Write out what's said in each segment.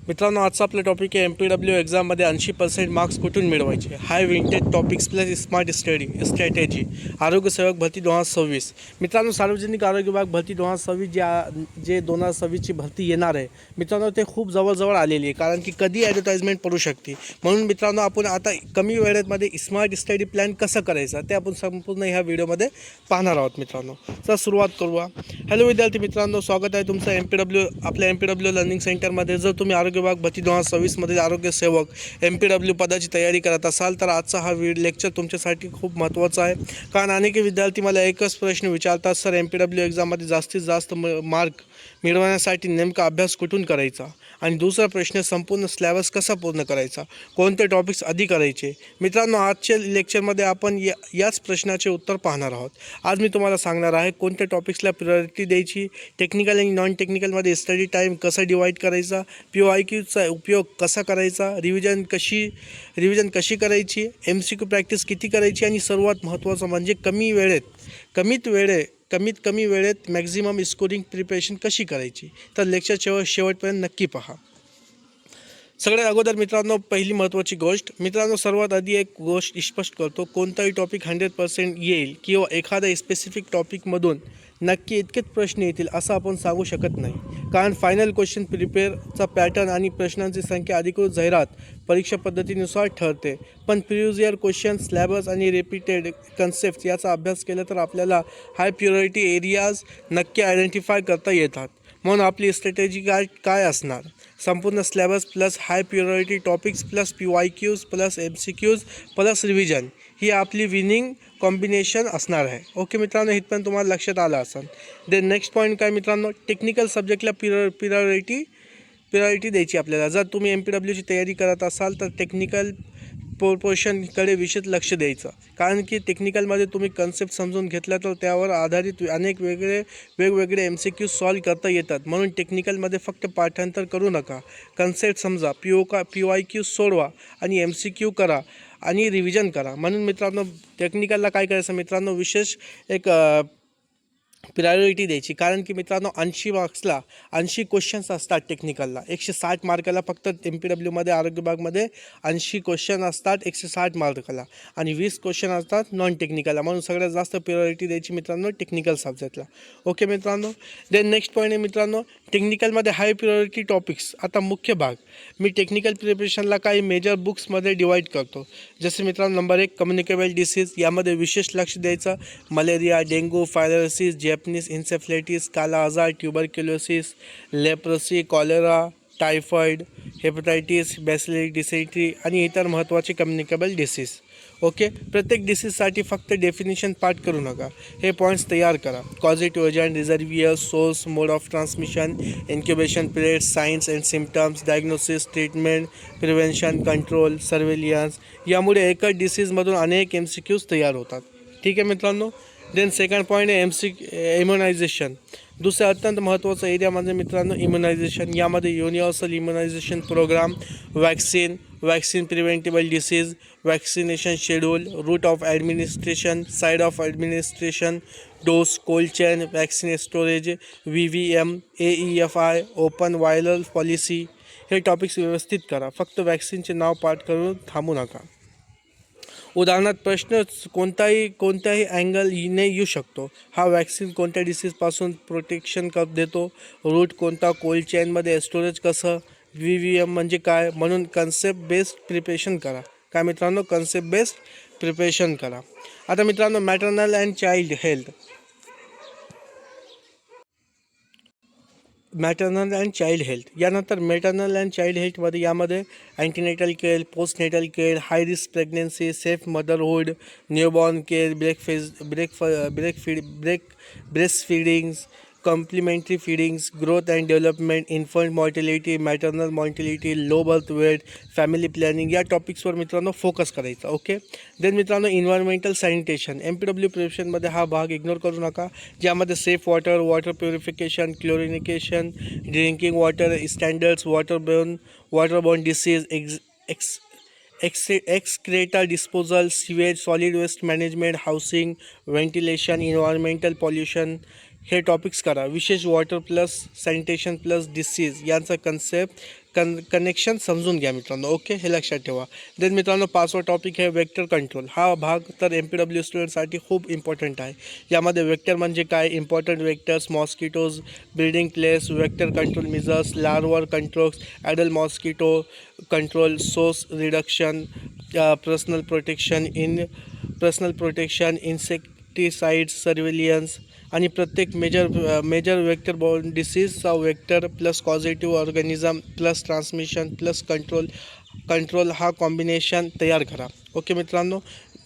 मित्रांनो, आजचा आपला टॉपिक आहे MPW एक्झाममध्ये 80% मार्क्स कुठून मिळवायचे. High weightage topics plus smart strategy. आरोग्य सेवक भरती 2026. मित्रांनो, सार्वजनिक आरोग्य विभाग भरती 2026 जे 2026ची भरती येणार आहे मित्रांनो, ते खूप जवळ आलेली आहे. कारण की कधी ॲडव्हर्टाइजमेंट पडू शकते. म्हणून मित्रांनो, आपण आता कमी वेळेमध्ये स्मार्ट स्टडी प्लॅन कसं करायचं ते आपण संपूर्ण ह्या व्हिडिओमध्ये पाहणार आहोत. मित्रांनो, तर सुरुवात करूया. हॅलो विद्यार्थी मित्रांनो, स्वागत आहे तुमचं आपल्या MPW लर्निंग सेंटरमध्ये. जर तुम्ही आरोग्य विभाग भरती 2026मध्ये आरोग्य सेवक MPW पदाची तयारी करत असाल तर आजचा हा लेक्चर तुमच्यासाठी खूप महत्त्वाचा आहे. कारण अनेक विद्यार्थी मला एकच प्रश्न विचारतात, सर MPW एक्झाममध्ये जास्तीत जास्त मार्क मिळवण्यासाठी नेमका अभ्यास कुठून करायचा, आणि दुसरा प्रश्न, संपूर्ण सिलेबस कसा पूर्ण करायचा, कोणते टॉपिक्स आधी करायचे. मित्रांनो, आजच्या लेक्चरमध्ये आपण याच प्रश्नाचे उत्तर पाहणार आहोत. आज मी तुम्हाला सांगणार आहे कोणत्या टॉपिक्सला प्रायोरिटी द्यायची, टेक्निकल आणि नॉन टेक्निकलमध्ये स्टडी टाईम कसा डिवाईड करायचा, PYQचा उपयोग कसा करायचा, रिव्हिजन कशी करायची, MCQ प्रॅक्टिस किती करायची, आणि सर्वात महत्त्वाचं म्हणजे कमीत कमी वेळेत मॅक्झिमम स्कोरिंग प्रिपरेशन कशी करायची. तर लेक्चर शेवटपर्यंत नक्की पहा. सगळ्यात अगोदर मित्रांनो, पहिली महत्त्वाची गोष्ट, मित्रांनो सर्वात आधी एक गोष्ट स्पष्ट करतो, कोणताही टॉपिक 100% येईल किंवा एखाद्या स्पेसिफिक टॉपिकमधून नक्की इतकेच प्रश्न येतील असं आपण सांगू शकत नाही. कारण फायनल क्वेश्चन प्रिपेअरचा पॅटर्न आणि प्रश्नांची संख्या अधिकृत जाहिरात परीक्षा पद्धतीनुसार ठरते. पण प्रिव्हियस इयर क्वेश्चन, सिलेबस आणि रिपीटेड कन्सेप्ट याचा अभ्यास केला तर आपल्याला हाय प्रिऑरिटी एरियाज नक्की आयडेंटिफाय करता येतात. म्हणून आपली स्ट्रॅटेजी काय असणार, संपूर्ण syllabus plus high priority topics plus PYQs plus MCQs plus revision, ही आपली विनिंग कॉम्बिनेशन असणार आहे. ओके मित्रांनो, इथपर्यंत तुम्हाला लक्षात आलं असेल. देन नेक्स्ट पॉईंट काय मित्रांनो, टेक्निकल सब्जेक्टला प्रिऑरिटी द्यायची आपल्याला. जर तुम्ही MPWची तयारी करत असाल तर टेक्निकल पोर्शनकडे विशेष लक्ष द्यायचं. कारण की टेक्निकलमध्ये तुम्ही कन्सेप्ट समजून घेतला तर त्यावर आधारित अनेक वेगवेगळे MCQ सॉल्व करता येतात. म्हणून टेक्निकलमध्ये फक्त पाठांतर करू नका, कन्सेप्ट समजा, PYQ सोडवा आणि MCQ करा आणि रिव्हिजन करा. म्हणून मित्रांनो, टेक्निकलला काय करायचं मित्रांनो, विशेष एक प्रायोरिटी द्यायची. कारण की मित्रांनो, 80 मार्क्सला 80 क्वेश्चन्स असतात टेक्निकलला. 160 मार्काला फक्त MPWमध्ये आरोग्य विभागमध्ये 80 क्वेश्चन असतात 160 मार्काला, आणि 20 क्वेश्चन असतात नॉन टेक्निकलला. म्हणून सगळ्यात जास्त प्रायोरिटी द्यायची मित्रांनो टेक्निकल सब्जेक्टला. ओके मित्रांनो. देन नेक्स्ट पॉईंट आहे मित्रांनो, टेक्निकलमध्ये हाय प्रायोरिटी टॉपिक्स. आता मुख्य भाग, मी टेक्निकल प्रिपरेशनला काही मेजर बुक्समध्ये डिवाईड करतो. जसे मित्रांनो, नंबर 1 कम्युनिकेबल डिसीज, यामध्ये विशेष लक्ष द्यायचं. मलेरिया, डेंग्यू, फायरोसिस, जॅपनीज इन्सेफ्लायटिस, काला आजार, tuberculosis, leprosy, cholera, typhoid, hepatitis, bacillary dysentery आणि इतर महत्त्वाचे कम्युनिकेबल डिसीज. ओके, प्रत्येक डिसीजसाठी फक्त डेफिनेशन पाठ करू नका, हे पॉईंट्स तयार करा. Causative agent, reservoir, source, mode of transmission, incubation period, signs and symptoms, diagnosis, treatment, prevention, control, surveillance. यामुळे एकच डिसीजमधून अनेक MCQs तयार होतात. ठीक आहे मित्रांनो. देन सेकंड पॉईंट आहे इम्युनायझेशन. दुसरा अत्यंत महत्त्वाचा एरिया म्हणजे मित्रांनो इम्युनायझेशन. यामध्ये universal immunisation programme, vaccine preventable disease, vaccination schedule, route of administration, side of administration, dose, cold chain, vaccine storage, VVM, AEFI, open viral policy, हे टॉपिक्स व्यवस्थित करा. फक्त वॅक्सिनचे नाव पाठ करून थांबू नका. उदाहरणार्थ, प्रश्न कोणत्याही अँगलने येऊ शकतो. हा वॅक्सिन कोणत्या डिसीजपासून प्रोटेक्शन देतो, रूट कोणता, कोल्ड चेनमध्ये स्टोरेज कसं, VVM म्हणजे काय. म्हणून कन्सेप्ट बेस्ड प्रिपरेशन करा. काय मित्रांनो, कन्सेप्ट बेस्ड प्रिपरेशन करा. आता मित्रांनो, मॅटर्नल अँड चाइल्ड हेल्थ. यानंतर मॅटर्नल अँड चाइल्ड हेल्थमध्ये यामध्ये antenatal care, postnatal care, high risk pregnancy, safe motherhood, newborn care, breast feedings, complementary feedings, growth and development, infant mortality, maternal mortality, low birth weight, family planning, या टॉपिक्सवर मित्रांनो focus करायचा. Okay. Then मित्रांनो, environmental sanitation. MPW प्रिपरेशनमध्ये हा भाग ignore करू नका. ज्यामध्ये safe water purification, chlorination, drinking water standards, waterborne disease, excreta disposal, sewage, solid waste management, housing, ventilation, environmental pollution, हे टॉपिक्स करा. विशेष water plus sanitation plus disease यांचा कन्सेप्ट कनेक्शन समजून घ्या मित्रांनो. ओके, हे लक्षात ठेवा. देन मित्रांनो 5वा टॉपिक आहे वेक्टर कंट्रोल. हा भाग तर MPW स्टुडंटसाठी खूप इम्पॉर्टंट आहे. यामध्ये वेक्टर म्हणजे काय, important vectors, mosquitoes, breeding place, vector control measures, larval controls, adult mosquito control, source reduction, personal protection, insecticides surveillance आणि प्रत्येक मेजर वेक्टर बॉर्न डिसीजचा vector plus causative organism plus transmission plus control हा combination तयार करा. Okay मित्रांनो.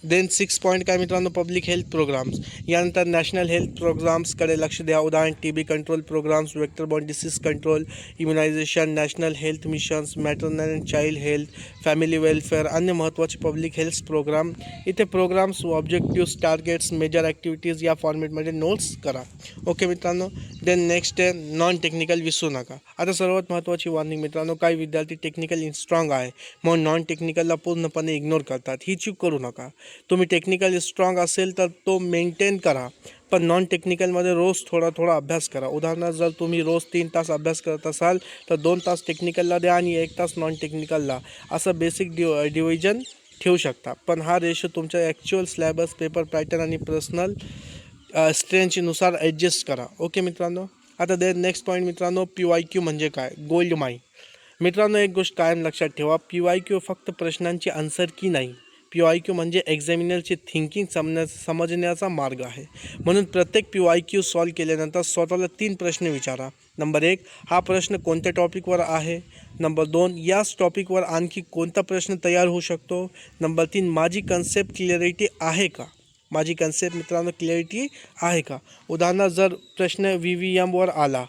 Then 6 point काय मित्रांनो, public health programmes. यानंतर नॅशनल हेल्थ प्रोग्राम्सकडे लक्ष द्या. उदाहरण TB control programmes, vector borne disease control, immunisation, national health missions, maternal and child health, family welfare, अन्य महत्त्वाचे पब्लिक हेल्थ प्रोग्राम. इथे programmes, objectives, targets, major activities या फॉर्मेटमध्ये नोट्स करा. ओके मित्रांनो. देन नेक्स्ट आहे नॉन टेक्निकल विसरू नका. आता सर्वात महत्त्वाची वॉर्निंग मित्रांनो, काही विद्यार्थी टेक्निकल स्ट्रॉंग आहे म्हणून नॉन टेक्निकलला पूर्णपणे इग्नोर करतात. ही चूक करू नका. तुम्ही टेक्निकल स्ट्रॉंग असेल तर तो मेंटेन करा, पण नॉन टेक्निकलमध्ये रोज थोडा अभ्यास करा. उदाहरणार्थ जर तुम्ही रोज 3 तास अभ्यास करत असाल तर 2 तास टेक्निकलला द्या आणि 1 तास नॉन टेक्निकलला, असं बेसिक डिव्हिजन ठेवू शकता. पण हा रेशो तुमच्या ॲक्च्युअल सिलेबस, पेपर पॅटर्न आणि पर्सनल स्ट्रेंथनुसार ॲडजस्ट करा. ओके मित्रांनो. आता नेक्स्ट पॉईंट मित्रांनो, PYQ म्हणजे काय, गोल्ड माईन. मित्रांनो एक गोष्ट कायम लक्षात ठेवा, PYQ फक्त प्रश्नांची आन्सर की नाही. PYQ म्हणजे एक्झामिनरची थिंकिंग समजण्याचा मार्ग आहे. म्हणून प्रत्येक PYQ सॉल्व केल्यानंतर स्वतःला 3 प्रश्न विचारा. नंबर 1, हा प्रश्न कोणत्या टॉपिकवर आहे. नंबर 2, याच टॉपिकवर आणखी कोणता प्रश्न तयार होऊ शकतो. नंबर 3, माझी कन्सेप्ट क्लिअरिटी आहे का. माझी कन्सेप्ट मित्रांनो क्लिअरिटी आहे का. उदाहरणार्थ जर प्रश्न VVMवर आला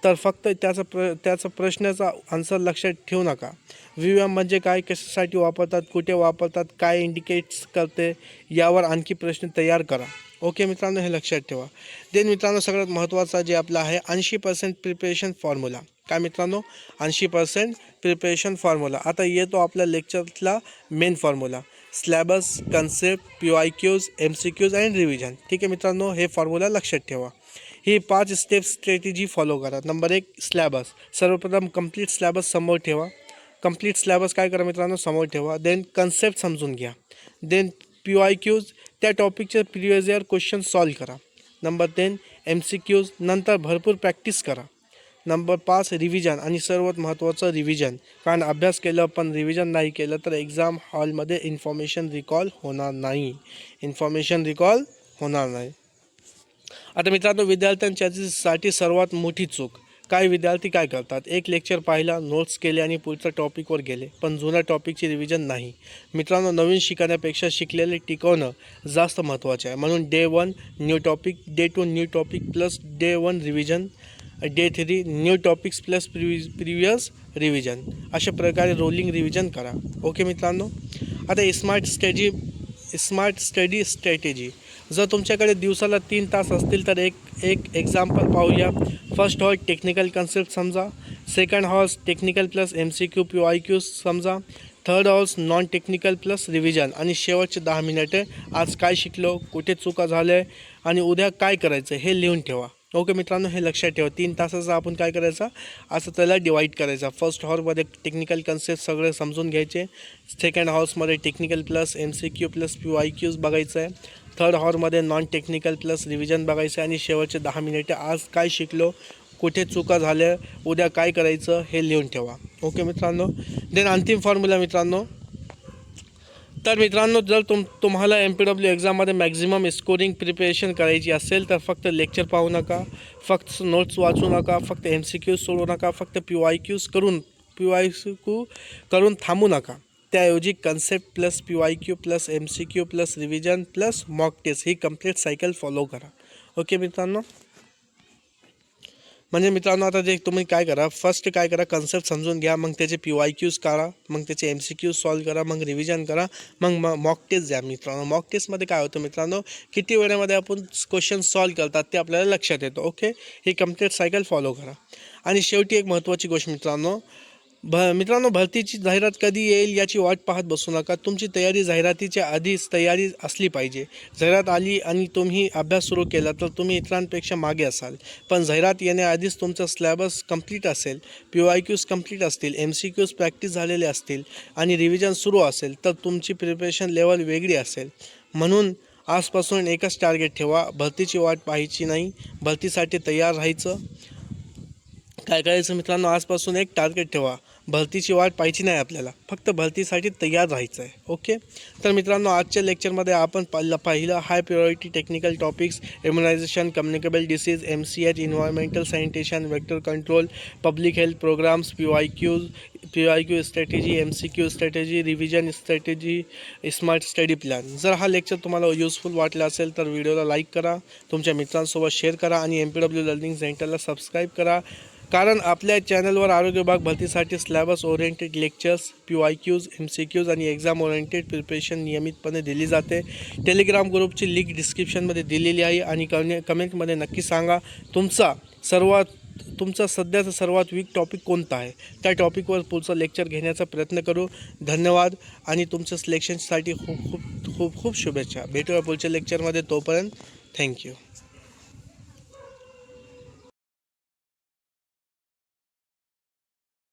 तर फक्त त्याचा प्रश्नाचा आन्सर लक्षात ठेवू नका. VVM म्हणजे काय, कशासाठी वापरतात, कुठे वापरतात, काय इंडिकेट्स करते, यावर आणखी प्रश्न तयार करा. ओके मित्रांनो, हे लक्षात ठेवा. देन मित्रांनो सगळ्यात महत्त्वाचा जे आपला आहे 80% प्रिपरेशन फॉर्म्युला. काय मित्रांनो, 80% प्रिपरेशन फॉर्म्युला. आता येतो आपल्या लेक्चरला main formula. Syllabus, concept, PYQs, MCQs and रिव्हिजन. ठीक आहे मित्रांनो, हे फॉर्म्युला लक्षात ठेवा. ही 5 स्टेप स्ट्रॅटेजी फॉलो करा. Number 1, syllabus. सर्वप्रथम कंप्लीट सिलेबस समोर ठेवा. कंप्लीट सिलेबस काय करा मित्रांनो, समोर ठेवा. देन कन्सेप्ट समजून घ्या. देन PYQs, त्या टॉपिकचे प्रिव्हियस इयर क्वेश्चन सॉल्व करा. नंबर 10, MCQs, नंतर भरपूर प्रॅक्टिस करा. नंबर 5, रिव्हिजन, आणि सर्वात महत्त्वाचं रिव्हिजन. कारण अभ्यास केलं पण रिव्हिजन नाही केलं तर एक्झाम हॉलमध्ये इन्फॉर्मेशन रिकॉल होणार नाही. आता मित्रांनो विद्यार्थ्यांच्यासाठी सर्वात मोठी चूक. काही विद्यार्थी काय करतात, एक लेक्चर पाहिला, नोट्स केले आणि पुढच्या टॉपिकवर गेले, पण जुन्या टॉपिकची रिव्हिजन नाही. मित्रांनो नवीन शिकण्यापेक्षा शिकलेले टिकवणं जास्त महत्त्वाचे आहे. म्हणून Day 1 new topic, Day 2 new topic plus Day 1 revision, Day 3 new topics plus previous revision. अशा प्रकारे रोलिंग रिव्हिजन करा. ओके मित्रांनो. आता स्मार्ट स्टडी स्ट्रॅटेजी. जर तुमच्याकडे दिवसाला 3 तास असतील तर एक एक्झाम्पल पाहूया. फर्स्ट हॉर्स टेक्निकल कन्सेप्ट समजा. Second horse technical plus MCQ PYQ समजा. Third horse non technical plus revision. आणि शेवटचे 10 मिनिटे आज काय शिकलो, कुठे चुका झाल्या आणि उद्या काय करायचं हे लिहून ठेवा. ओके मित्रांनो, हे लक्षात ठेवा. 3 तासाचा आपण काय करायचं, असं त्याला डिवाईड करायचा. फर्स्ट हॉर्समध्ये टेक्निकल कन्सेप्ट सगळे समजून घ्यायचे. सेकंड हॉर्समध्ये technical plus MCQ plus PYQs बघायचं आहे. थर्ड हॉर्समध्ये नॉन टेक्निकल प्लस रिव्हिजन बघायचं आहे. आणि शेवटचे 10 मिनिटे आज काय शिकलो, कुठे चुका झाल्या, उद्या काय करायचं हे लिहून ठेवा. ओके मित्रांनो. देन अंतिम फॉर्म्युला मित्रांनो. तर मित्रांनो जर तुम्हाला MPW एक्झाममध्ये मॅक्झिमम स्कोरिंग प्रिपरेशन करायची असेल तर फक्त लेक्चर पाहू नका, फक्त नोट्स वाचू नका, फक्त MCQ सोडवू नका, फक्त PYQ करून थांबू नका. त्याऐवजी concept plus PYQ plus MCQ plus revision plus mock test ही कंप्लीट सायकल फॉलो करा. ओके मित्रांनो. म्हणजे मित्रांनो आता जे तुम्ही काय करा, फर्स्ट काय करा, कन्सेप्ट समजून घ्या, मग त्याचे PYQs करा, मग त्याचे MCQs सॉल्व करा, मग रिव्हिजन करा, मग मॉक टेस्ट द्या. मित्रांनो मॉक टेस्टमध्ये काय होतं मित्रांनो, किती वेळेमध्ये आपण क्वेश्चन सॉल्व करतात ते आपल्याला लक्षात येतं. ओके, ही कंप्लीट सायकल फॉलो करा. आणि शेवटी एक महत्त्वाची गोष्ट मित्रांनो, मित्रांनो, भरतीची जाहिरात कधी येईल याची वाट पाहत बसू नका. तुमची तयारी जाहिरातीच्या आधीच तयारी असली पाहिजे. जाहिरात आली आणि तुम्ही अभ्यास सुरू केला तर तुम्ही इतरांपेक्षा मागे असाल. पण जाहिरात येण्याआधीच तुमचा सिलेबस कंप्लीट असेल, PYQs कंप्लीट असतील, MCQs प्रॅक्टिस झालेले असतील आणि रिव्हिजन सुरू असेल तर तुमची प्रिपरेशन लेवल वेगळी असेल. म्हणून आजपासून एकच टार्गेट ठेवा, भरतीची वाट पाहायची नाही, भरतीसाठी तयार राहायचं. काय करायचं मित्रांनो, आजपासून एक टार्गेट ठेवा, भरतीची वाट पाहायची नाही आपल्याला, फक्त भरतीसाठी तयार राहायचं आहे. ओके. तर मित्रांनो, आजच्या लेक्चरमध्ये आपण पाहिलं high priority technical topics, immunisation, communicable disease, MCH, environmental sanitation, vector control, public health programmes, PYQ strategy, MCQ strategy, revision strategy, smart study plan. जर हा लेक्चर तुम्हाला युजफुल वाटला असेल तर व्हिडिओला लाईक करा, तुमच्या मित्रांसोबत शेअर करा आणि MPW लर्निंग सेंटरला सबस्क्राईब करा. कारण आपल्या चॅनलवर आरोग्य विभाग भरतीसाठी syllabus oriented lectures, PYQs, MCQs आणि एक्झाम ओरिएंटेड प्रिपरेशन नियमितपणे दिली जाते. टेलिग्राम ग्रुपची लिंक डिस्क्रिप्शनमध्ये दिलेली आहे आणि कमेंटमध्ये नक्की सांगा तुमचा सध्याचा सर्वात वीक टॉपिक कोणता आहे. त्या टॉपिकवर पुढचं लेक्चर घेण्याचा प्रयत्न करू. धन्यवाद आणि तुमच्या सिलेक्शनसाठी खूप खूप खूप खूप शुभेच्छा. भेटूया पुढच्या लेक्चरमध्ये. तोपर्यंत थँक्यू.